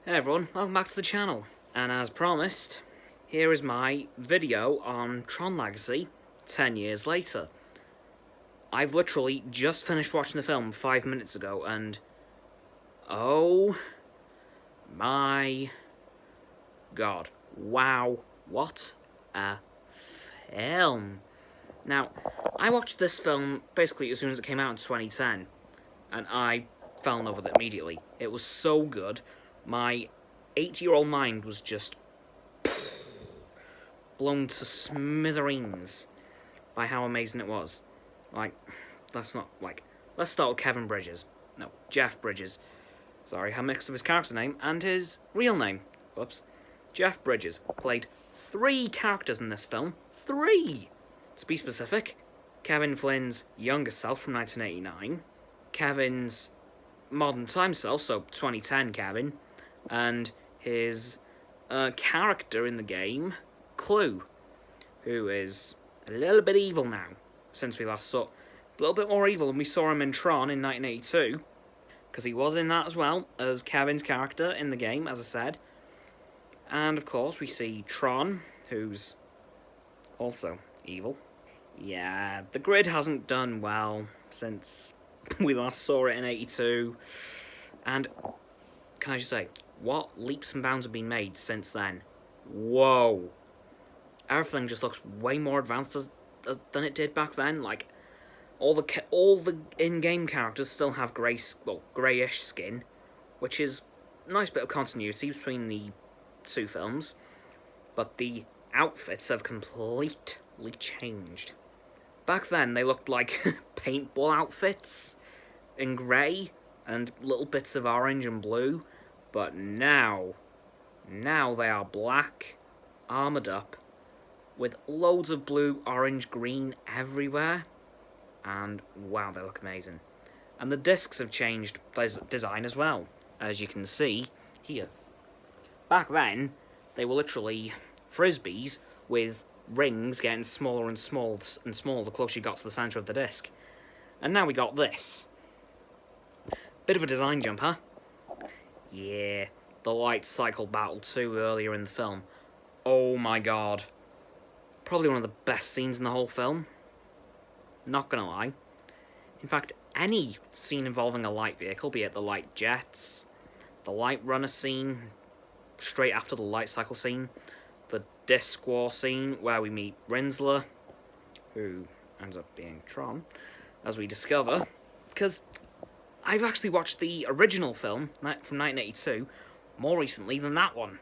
Hey everyone, welcome back to the channel, and as promised, here is my video on Tron Legacy 10 years later. I've literally just finished watching the film 5 minutes ago, and oh my god, wow, what a film. Now, I watched this film basically as soon as it came out in 2010, and I fell in love with it immediately. It was so good. My 8-year-old mind was just blown to smithereens by how amazing it was. Let's start with Kevin Bridges. No, Jeff Bridges. Sorry, I mixed up his character name and his real name. Whoops. Jeff Bridges played 3 characters in this film. 3! To be specific, Kevin Flynn's younger self from 1989, Kevin's modern time self, so 2010 Kevin, and his character in the game, Clue, who is a little bit evil now, since we last saw. A little bit more evil than we saw him in Tron in 1982, because he was in that as well, as Kevin's character in the game, as I said. And of course we see Tron, who's also evil. Yeah, the grid hasn't done well since we last saw it in 82, and can I just say, what leaps and bounds have been made since then? Whoa. Everything just looks way more advanced than it did back then. Like, all the in-game characters still have greyish skin, which is a nice bit of continuity between the 2 films, but the outfits have completely changed. Back then, they looked like paintball outfits in grey and little bits of orange and blue, but now they are black, armoured up, with loads of blue, orange, green everywhere, and wow, they look amazing. And the discs have changed design as well, as you can see here. Back then, they were literally frisbees with rings getting smaller and smaller the closer you got to the centre of the disc. And now we got this. Bit of a design jump, huh? Yeah, the light cycle battle too earlier in the film. Oh my god. Probably one of the best scenes in the whole film. Not gonna lie. In fact, any scene involving a light vehicle, be it the light jets, the light runner scene, straight after the light cycle scene, the disc war scene where we meet Rinsler, who ends up being Tron, as we discover, because I've actually watched the original film from 1982 more recently than that one.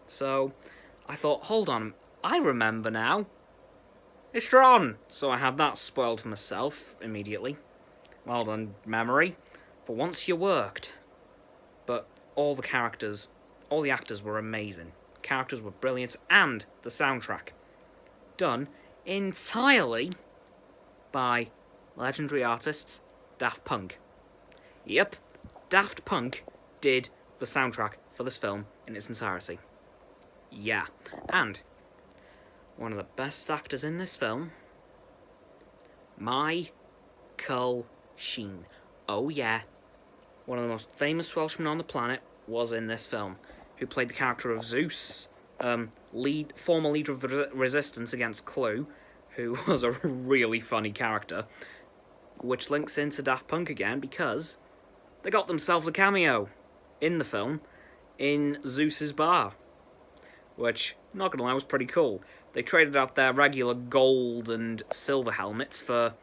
So I thought, hold on, I remember now. It's Tron! So I had that spoiled for myself immediately. Well done, memory. For once you worked. But all the actors were amazing. Characters were brilliant, and the soundtrack done entirely by legendary artists Daft Punk. Yep, Daft Punk did the soundtrack for this film in its entirety. Yeah, and one of the best actors in this film, Michael Sheen. Oh yeah, one of the most famous Welshmen on the planet was in this film, who played the character of Zeus, former leader of the resistance against Clue, who was a really funny character, which links into Daft Punk again because they got themselves a cameo in the film in Zeus's bar, which, not gonna lie, was pretty cool. They traded out their regular gold and silver helmets for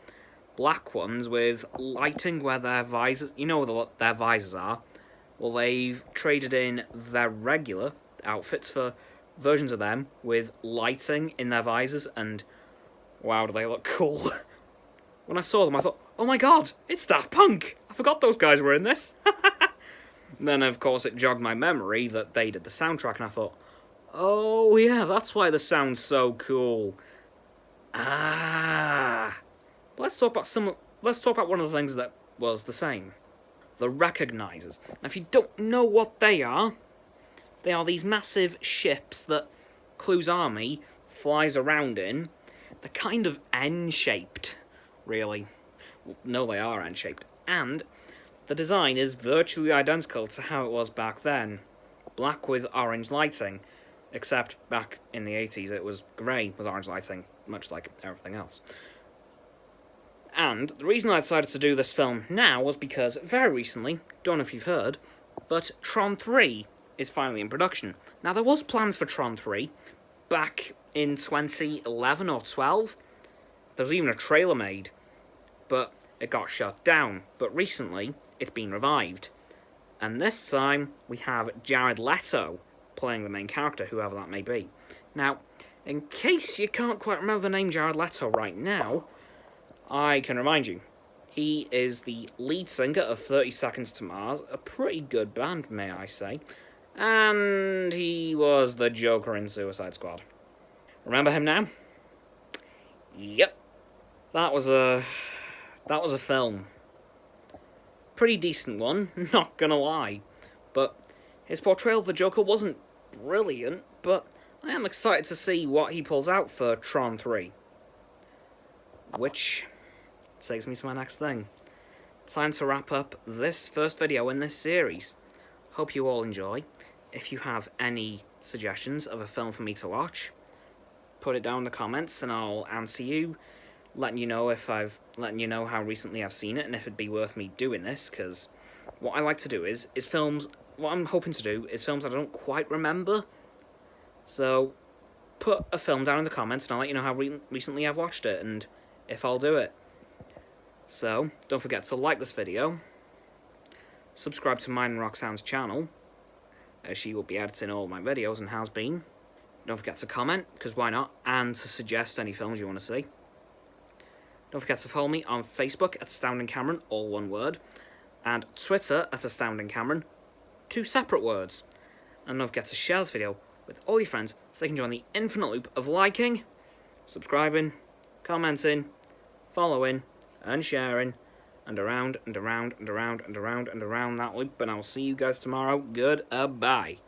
black ones with lighting where their visors, their visors are. Well, they've traded in their regular outfits for versions of them with lighting in their visors, and wow, do they look cool. When I saw them, I thought, oh my god, it's Daft Punk! I forgot those guys were in this. And then, of course, it jogged my memory that they did the soundtrack, and I thought, oh yeah, that's why the sound's so cool. Ah. Let's talk about one of the things that was the same. The recognizers. Now, if you don't know what they are these massive ships that Clue's army flies around in. They're kind of N-shaped, really. No, they are N-shaped. And the design is virtually identical to how it was back then. black with orange lighting, except back in the 80s it was grey with orange lighting, much like everything else. And the reason I decided to do this film now was because very recently, don't know if you've heard, but Tron 3 is finally in production. Now, there was plans for Tron 3 back in 2011 or 12. There was even a trailer made, but it got shut down. But recently, it's been revived. And this time, we have Jared Leto playing the main character, whoever that may be. Now, in case you can't quite remember the name Jared Leto right now, I can remind you. He is the lead singer of 30 Seconds to Mars, a pretty good band, may I say. And he was the Joker in Suicide Squad. Remember him now? Yep. That was a film. Pretty decent one, not gonna lie. But his portrayal of the Joker wasn't brilliant, but I am excited to see what he pulls out for Tron 3. Which takes me to my next thing. Time to wrap up this first video in this series. Hope you all enjoy. If you have any suggestions of a film for me to watch, put it down in the comments and I'll answer you, letting you know how recently I've seen it and if it'd be worth me doing this, because what I like to do is films, what I'm hoping to do is films I don't quite remember. So put a film down in the comments and I'll let you know how recently I've watched it and if I'll do it. So, don't forget to like this video, subscribe to mine and Roxanne's channel, as she will be editing all my videos and has been. Don't forget to comment, because why not, and to suggest any films you want to see. Don't forget to follow me on Facebook at Astounding Cameron, all one word, and Twitter at Astounding Cameron, 2 separate words. And don't forget to share this video with all your friends so they can join the infinite loop of liking, subscribing, commenting, following, and sharing, and around, and around, and around, and around, and around that loop, and I will see you guys tomorrow. Goodbye.